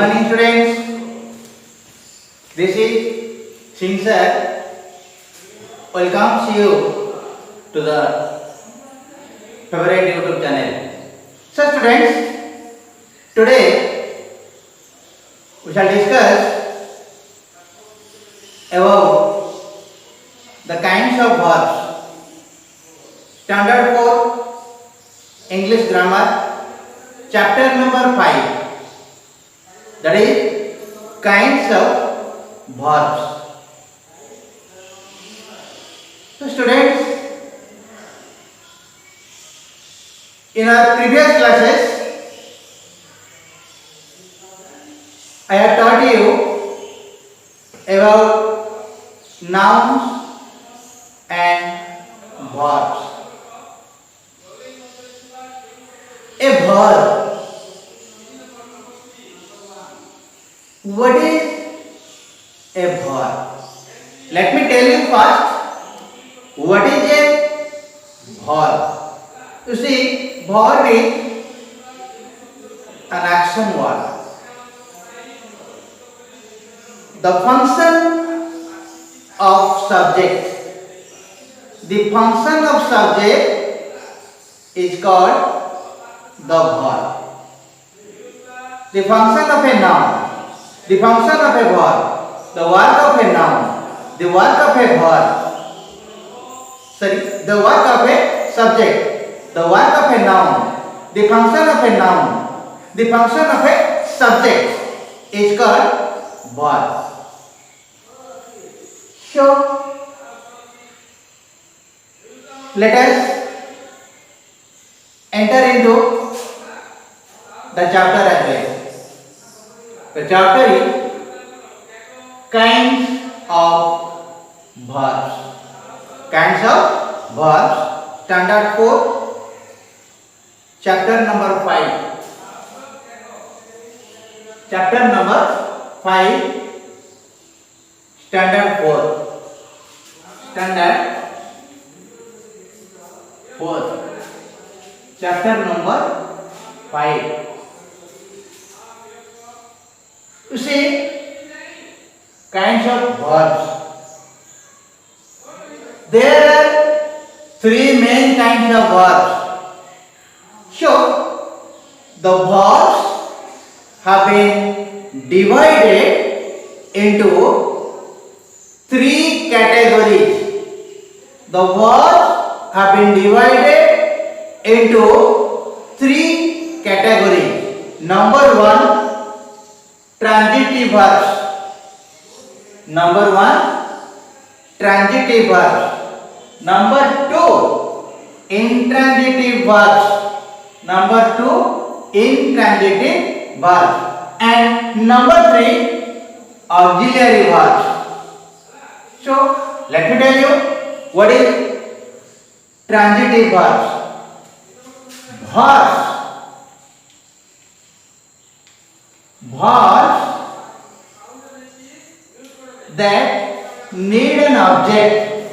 morning students. This is Singh sir. Welcomes you to the favorite YouTube channel. So students, today we shall discuss about the kinds of verbs. Standard 4 English grammar, chapter number 5. That is kinds of verbs. So students, in our previous classes, I have taught you about nouns and verbs. A verb. What is a verb? Let me tell you first what is a verb. You see, verb is an action word. The function of subject. The function of subject is called the verb. The function of a noun. The function of a verb, the work of a noun, the work of a verb, the work of a subject, the work of a noun, the function of a noun, the function of a subject is called verb. So, let us enter into the chapter as well. The chapter is kinds of verbs. Kinds of verbs. Standard 4, chapter number 5. Chapter number 5, standard 4. Standard 4. Chapter number 5. You see, kinds of verbs. There are three main kinds of verbs. So, the verbs have been divided into three categories. The verbs have been divided into three categories. Number 1, transitive verbs. Number 1, transitive verbs. Number 2, intransitive verbs. Number 2, intransitive verbs. And number 3, auxiliary verbs. So, let me tell you what is transitive verbs. Verbs that need an object.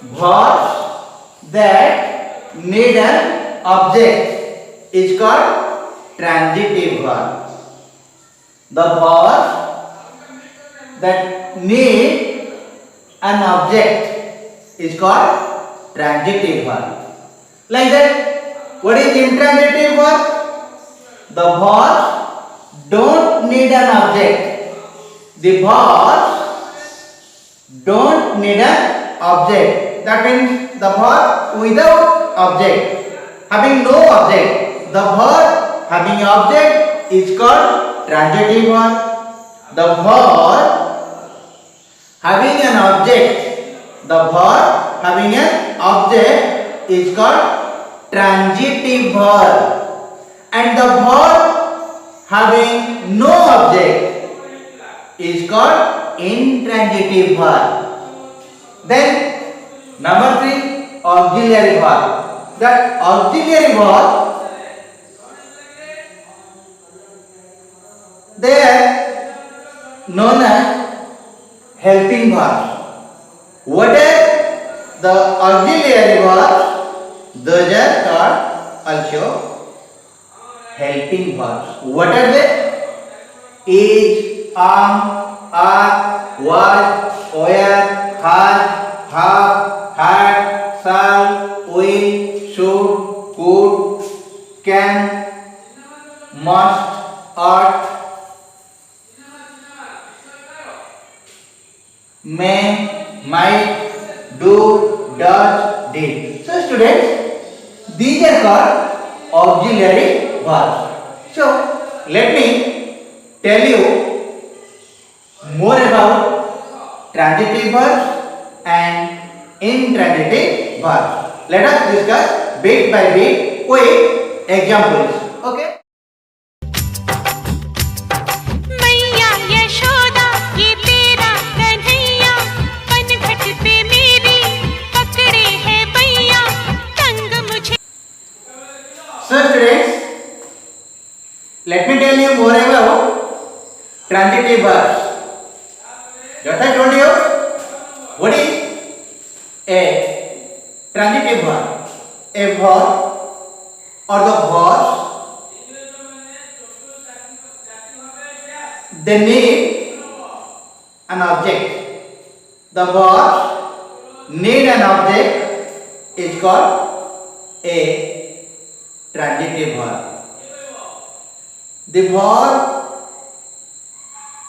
Verbs that need an object is called transitive verb. The verbs that need an object is called transitive verb. Like that, what is intransitive verb? The verbs don't need an object. The verbs don't need an object. That means the verb without object, having no object. The verb having object is called transitive verb. The verb having an object, the verb having an object is called transitive verb. And the verb having no object is called intransitive verb. Then number 3, auxiliary verb. That auxiliary verb, they are known as helping verbs. What are the auxiliary verbs? Those are called also helping verbs. What are they? is, are, was, were, has, have, had, shall, will, should, could, can, must, ought, may, might, do, does, did. So students, these are called auxiliary verbs. So let me tell you more about transitive verbs and intransitive verbs. Let us discuss bit by bit with examples. Okay? मैया यशोदा ये तेरा कन्हैया पनघट पे मेरी पकड़े है भैया तंग मुझे. So students, let me tell you more about transitive verbs. Just I told you, what is a transitive verb? A verb or the verbs, they need an object. The verbs need an object is called a transitive verb. The verb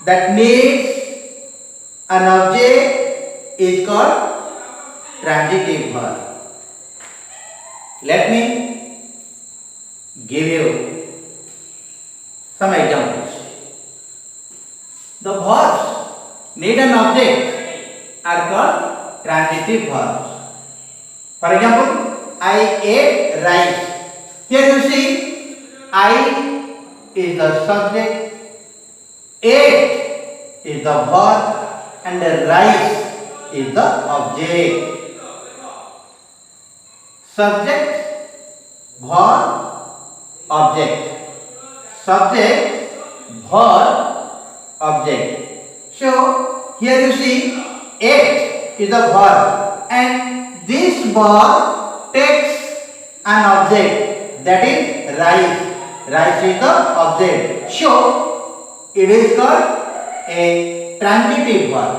that needs an object is called transitive verb. Let me give you some examples. The verbs need an object are called transitive verbs. For example, I ate rice. Here you see, I is the subject, ate is the verb, and the rice is the object. Subject, verb, object. Subject, verb, object. So here you see, ate is the verb, and this verb takes an object, that is rice. Rice is the object. So it is called a transitive verb.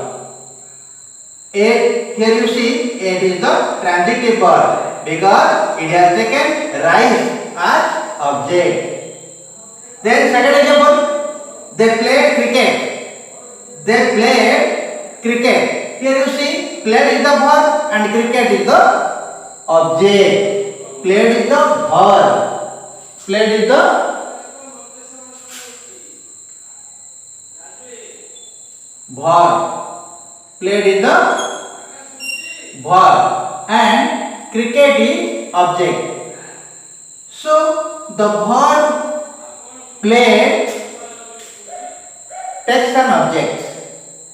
Here you see, it is the transitive verb because it has taken rice as object. Then second example, they played cricket. They played cricket. Here you see, played is the verb and cricket is the object. Played is the verb. Played is the verb. Played is the verb and cricket is object. So the verb played takes an object,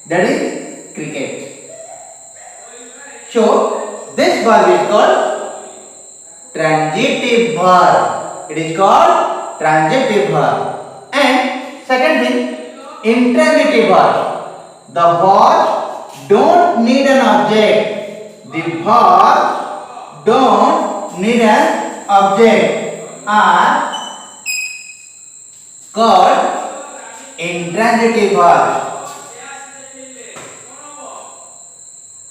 that is cricket. So this verb is called transitive verb. It is called transitive verb. And second thing, intransitive verb. The verbs don't need an object. The verbs don't need an object are called intransitive verbs.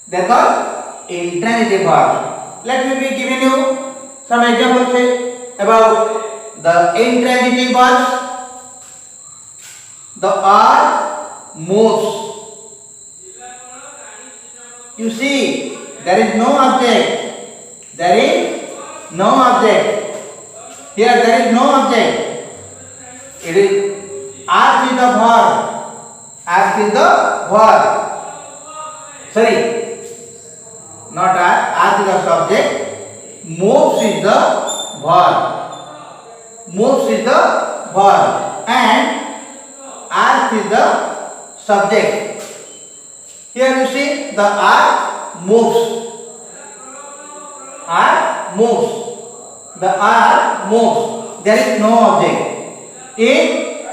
They are called intransitive verbs. Let me be giving you some examples about the intransitive verbs. The are moves. You see, there is no object. There is no object. Here there is no object. It is ask is the verb. Ask is the verb. Sorry, not ask. Ask is the subject. Moves is the verb. Moves is the verb. And ask is the subject. Here you see the ark moves. Ark moves. The ark moves. There is no object. If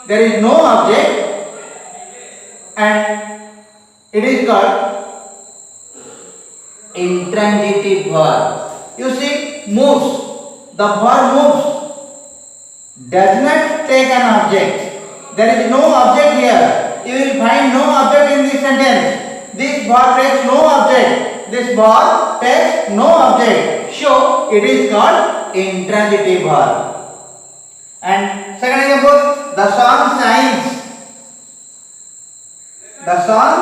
there is no object and it is called intransitive verb. You see, moves. The verb moves. Does not take an object. There is no object here. You will find no object in this sentence. This verb takes no object. This verb takes no object. So it is called intransitive verb. And second example, the sun shines. The sun,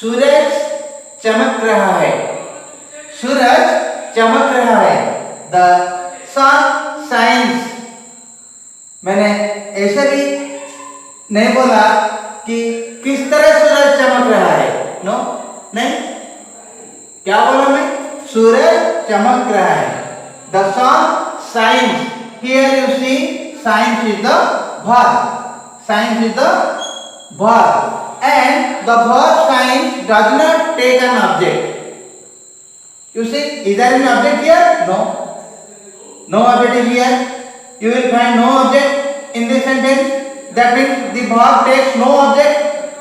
सूरज चमक रहा है. सूरज चमक रहा है. The sun shines. मैंने ऐसे भी नहीं बोला कि किस तरह सूरज चमक रहा है. नो, नहीं. क्या बोला मैं? सूरज चमक रहा है. The sun shines. Here you see, shines is the verb. Shines is the verb. And the verb shines does not take an object. You see, is there an object here? No. No object is here. You will find no object in this sentence. That means the verb takes no object.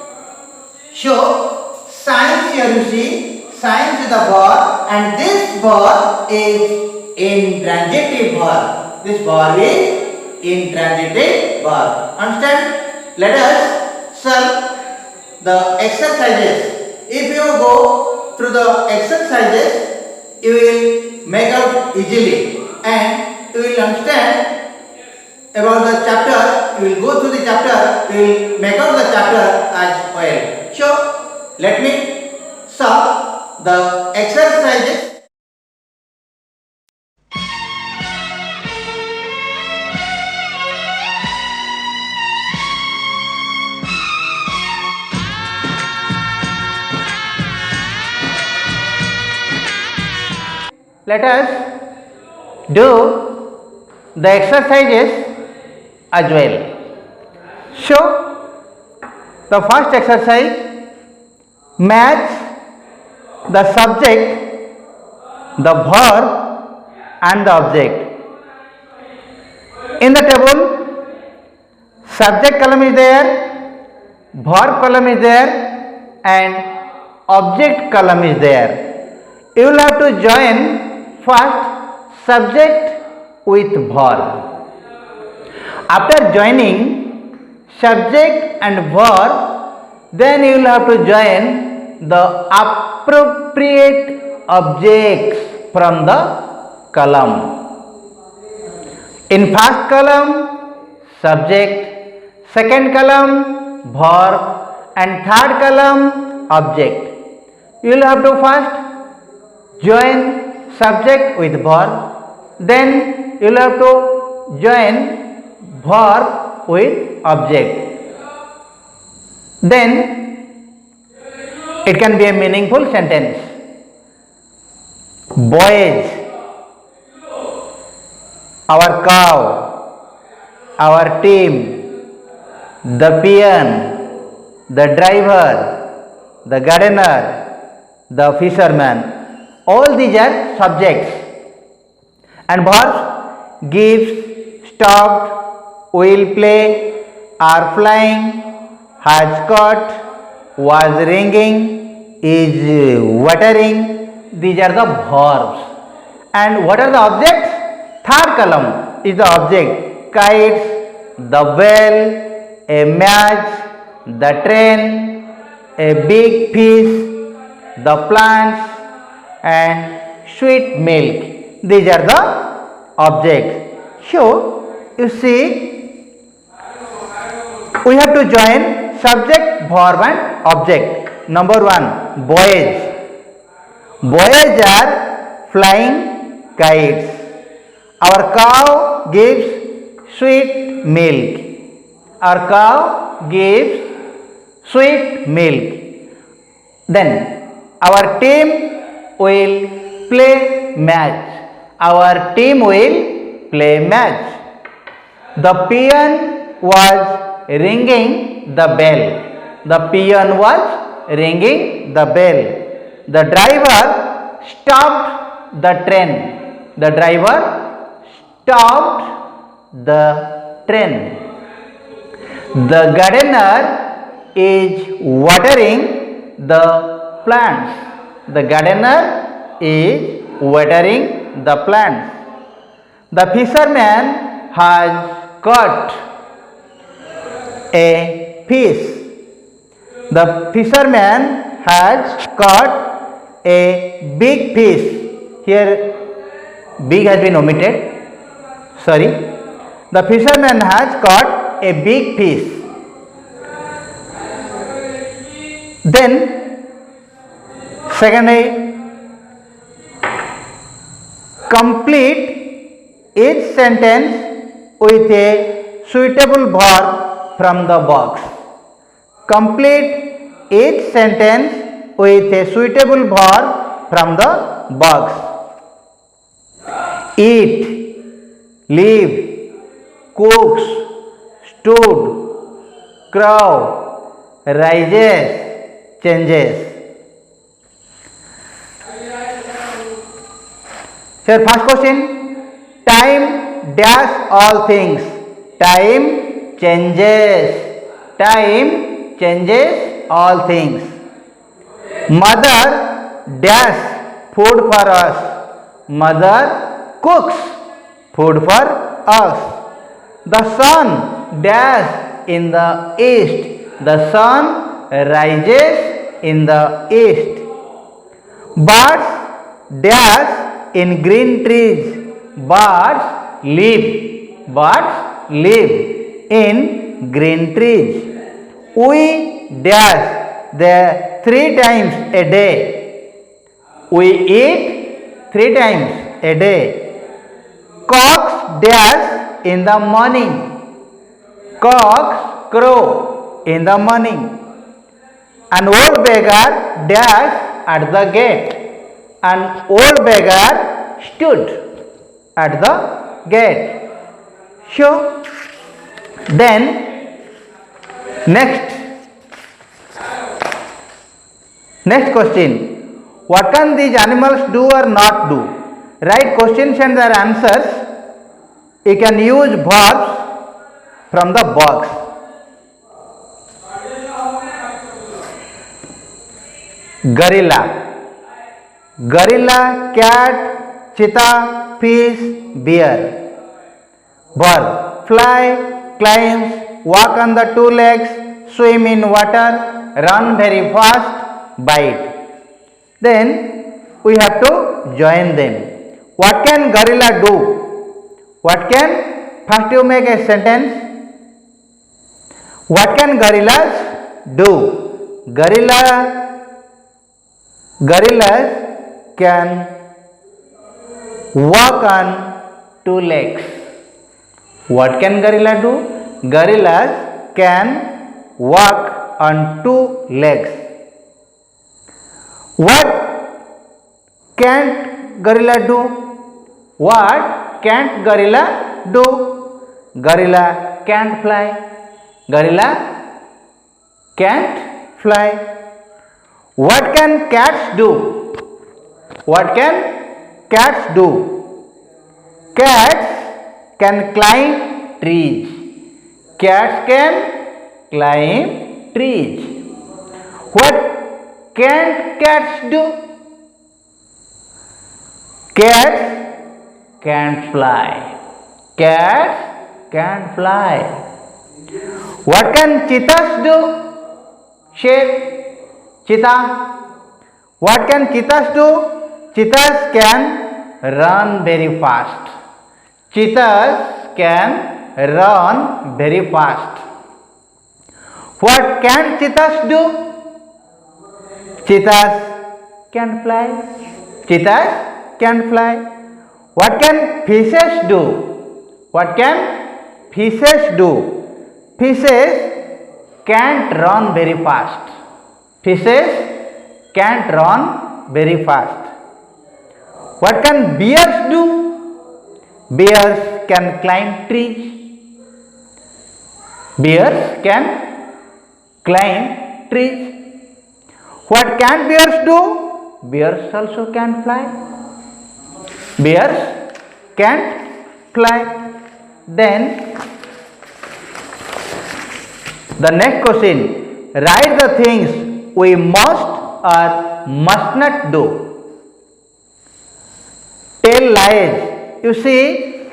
So, shines here you see, shines is the verb and this verb is intransitive verb. This verb is intransitive verb. Understand? Let us solve the exercises. If you go through the exercises, you will make out easily and you will understand about the chapter. You will go through the chapter, you will make out the chapter as well. So, let me solve the exercises. Let us do the exercises as well. So, the first exercise, match the subject, the verb and the object. In the table, subject column is there, verb column is there and object column is there. You will have to join first subject with verb. After joining subject and verb, then you will have to join the appropriate objects from the column. In first column, subject, second column, verb and third column, object. You will have to first join subject with verb, then you will have to join verb with object. Then it can be a meaningful sentence. Boys, our cow, our team, the peon, the driver, the gardener, the fisherman. All these are subjects. And verbs, gives, stopped, will play, are flying, has caught, was ringing, is watering. These are the verbs. And what are the objects? Third column is the object. Kites, the bell, a match, the train, a big fish, the plants and sweet milk. These are the objects. So, you see, we have to join subject, verb and object. Number one, boys. Boys are flying kites. Our cow gives sweet milk. Our cow gives sweet milk. Then, our team will play match. Our team will play match. The peon was ringing the bell. The peon was ringing the bell. The driver stopped the train. The driver stopped the train. The gardener is watering the plants. The gardener is watering the plants. The fisherman has caught a fish. The fisherman has caught a big fish. Here big has been omitted. Sorry. The fisherman has caught a big fish. Then secondly, complete each sentence with a suitable verb from the box. Complete each sentence with a suitable verb from the box. Eat, live, cooks, stood, crow, rises, changes. Here first question, time dash all things. Time changes. Time changes all things. Mother dash food for us. Mother cooks food for us. The sun dash in the east. The sun rises in the east. Birds dash in green trees. Birds live. Birds live in green trees. We dash the 3 times a day. We eat 3 times a day. Cocks dash in the morning. Cocks crow in the morning. An old beggar dash at the gate. An old beggar stood at the gate. So, then next question. What can these animals do or not do? Write questions and their answers. You can use verbs from the box. Gorilla. Gorilla, cat, cheetah, fish, bear. Verb. Fly, climb, walk on the 2 legs, swim in water, run very fast, bite. Then we have to join them. What can gorilla do? What can, first you make a sentence. What can gorillas do? Gorillas can walk on 2 legs. What can gorilla do? Gorillas can walk on 2 legs. What can't gorilla do? What can't gorilla do? Gorilla can't fly. Gorilla can't fly. What can cats do? What can cats do? Cats can climb trees. Cats can climb trees. What can't cats do? Cats can't fly. Cats can't fly. What can cheetahs do? Share. Cheetah. What can cheetahs do? Cheetahs can run very fast. Cheetahs can run very fast. What can cheetahs do? Cheetahs can fly. Cheetahs can fly. What can fishes do? What can fishes do? Fishes can't run very fast. Fishes can't run very fast. What can bears do? Bears can climb trees. Bears can climb trees. What can bears do? Bears also can fly. Bears can't fly. Then the next question, write the things we must or must not do. Tell lies. You see,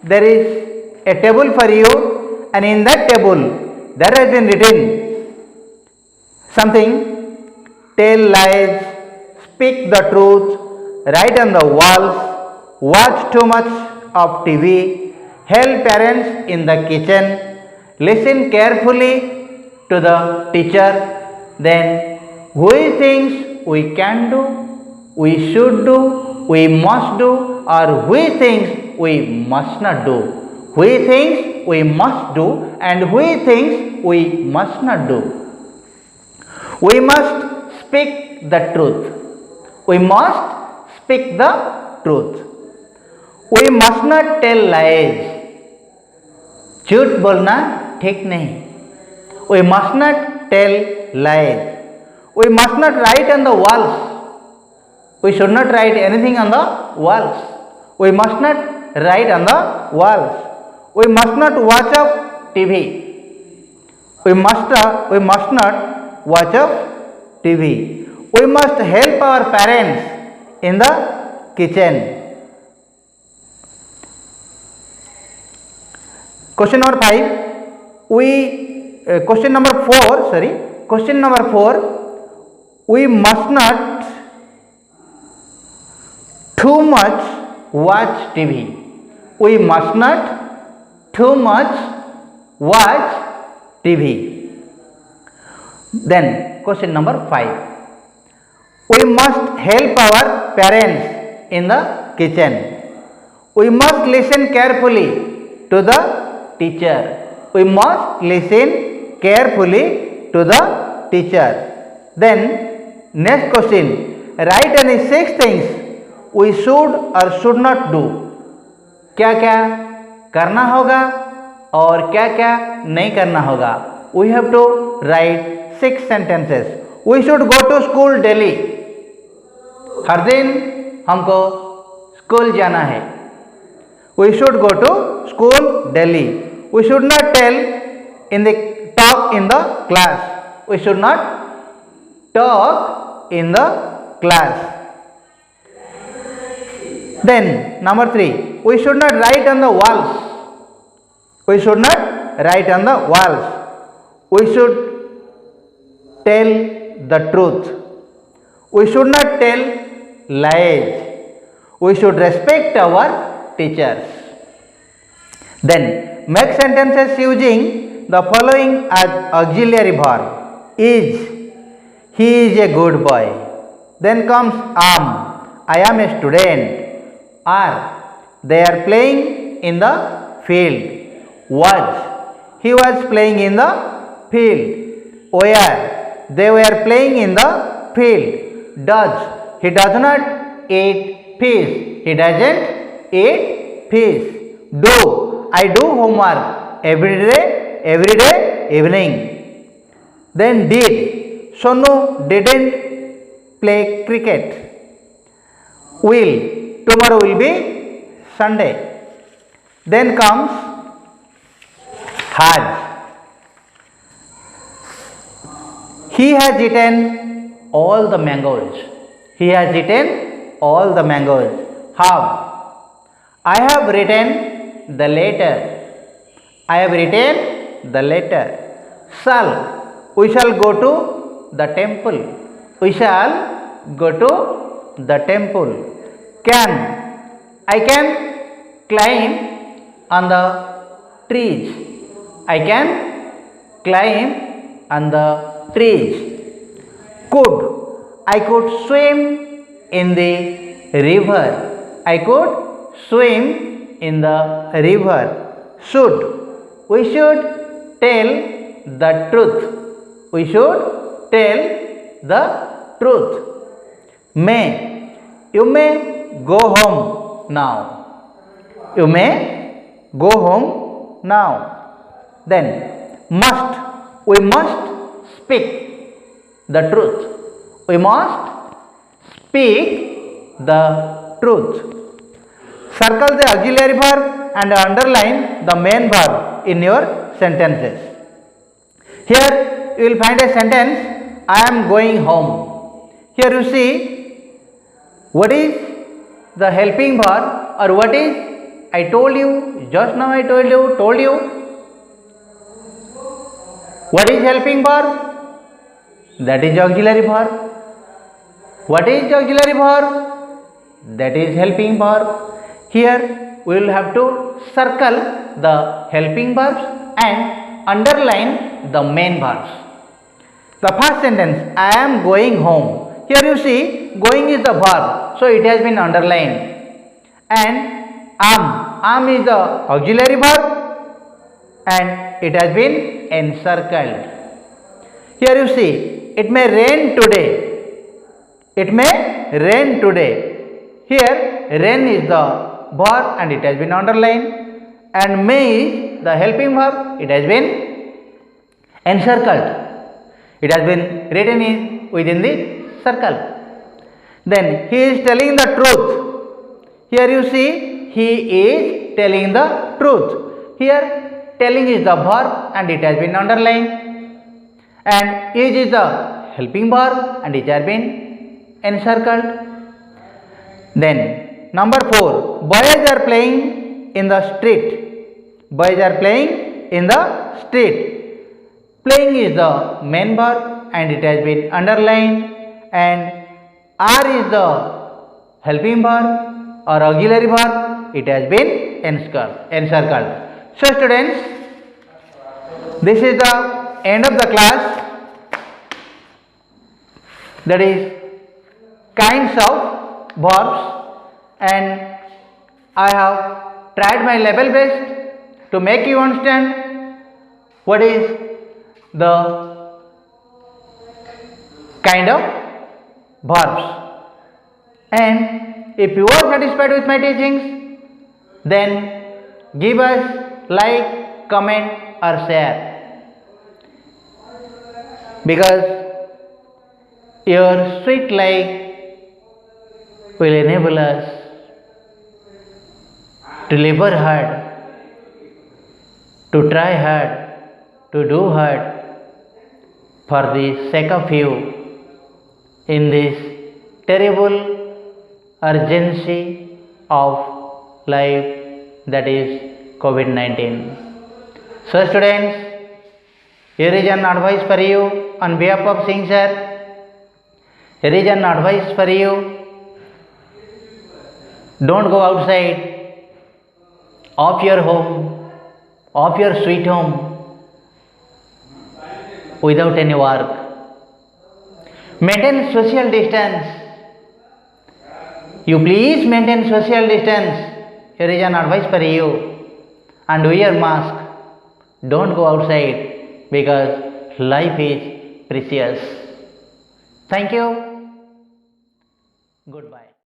there is a table for you, and in that table there has been written something, tell lies, speak the truth, write on the walls, watch too much of TV, help parents in the kitchen, listen carefully to the teacher. Then we things we can do, we should do, we must do, or we things we must not do. We things we must do and we things we must not do. We must speak the truth. We must speak the truth. We must not tell lies. झूठ बोलना ठीक नहीं. We must not tell lies. We must not write on the walls. We should not write anything on the walls. We must not write on the walls. We must not watch up TV. We must not watch up TV. We must help our parents in the kitchen. Question number 5. Question number 4. We must not too much watch TV. We must not too much watch TV. Then question number 5. We must help our parents in the kitchen. We must listen carefully to the teacher. We must listen carefully to the teacher. Then next question, write any 6 things we should or should not do. क्या क्या करना होगा और क्या क्या नहीं करना होगा. We have to write 6 sentences. We should go to school daily. हर दिन हमको स्कूल जाना है. We should go to school daily. We should not talk in the class. We should not talk in the class. Then number 3, we should not write on the walls. We should not write on the walls. We should tell the truth. We should not tell lies. We should respect our teachers. Then make sentences using the following as auxiliary verb. Is, he is a good boy. Then comes am, I am a student. Are, they are playing in the field. Was, he was playing in the field. Were, they were playing in the field. Does, he does not eat fish. He doesn't eat fish. Do, I do homework every day evening. Then did, Sonu didn't play cricket. Will, tomorrow will be Sunday. Then comes has. He has eaten all the mangoes. He has eaten all the mangoes. Have, I have written the letter. I have written the letter. Shall, we shall go to the temple. We shall go to the temple. Can, I can climb on the trees. I can climb on the trees. Could, I could swim in the river. I could swim in the river. Should, we should tell the truth. We should tell the truth. May, you may go home now. You may go home now. Then must, we must speak the truth. We must speak the truth. Circle the auxiliary verb and underline the main verb in your sentences. Here you will find a sentence, I am going home. Here you see what is the helping verb or what is I told you, just now I told you. What is helping verb? That is auxiliary verb. What is auxiliary verb? That is helping verb. Here we will have to circle the helping verbs and underline the main verbs. The first sentence, I am going home. Here you see, going is the verb, so it has been underlined. And am is the auxiliary verb and it has been encircled. Here you see, it may rain today. It may rain today. Here rain is the verb and it has been underlined, and may is the helping verb, it has been encircled. It has been written in within the circle. Then he is telling the truth. Here you see, he is telling the truth. Here telling is the verb and it has been underlined, and is the helping verb and it has been encircled. Then number 4, boys are playing in the street. Boys are playing in the street. Playing is the main verb and it has been underlined, and are is the helping verb or auxiliary verb, it has been encircled. So students, this is the end of the class, that is kinds of verbs, and I have tried my level best to make you understand what is the kind of verbs. And if you are satisfied with my teachings, then give us like, comment or share, because your sweet like will enable us to labor hard, to try hard, to do hard for the sake of you in this terrible urgency of life, that is COVID-19. So students, here is an advice for you on behalf of Singh sir. Here is an advice for you. Don't go outside of your home, of your sweet home, without any work. Maintain social distance. You please maintain social distance. Here is an advice for you. And wear mask. Don't go outside because life is precious. Thank you. Goodbye.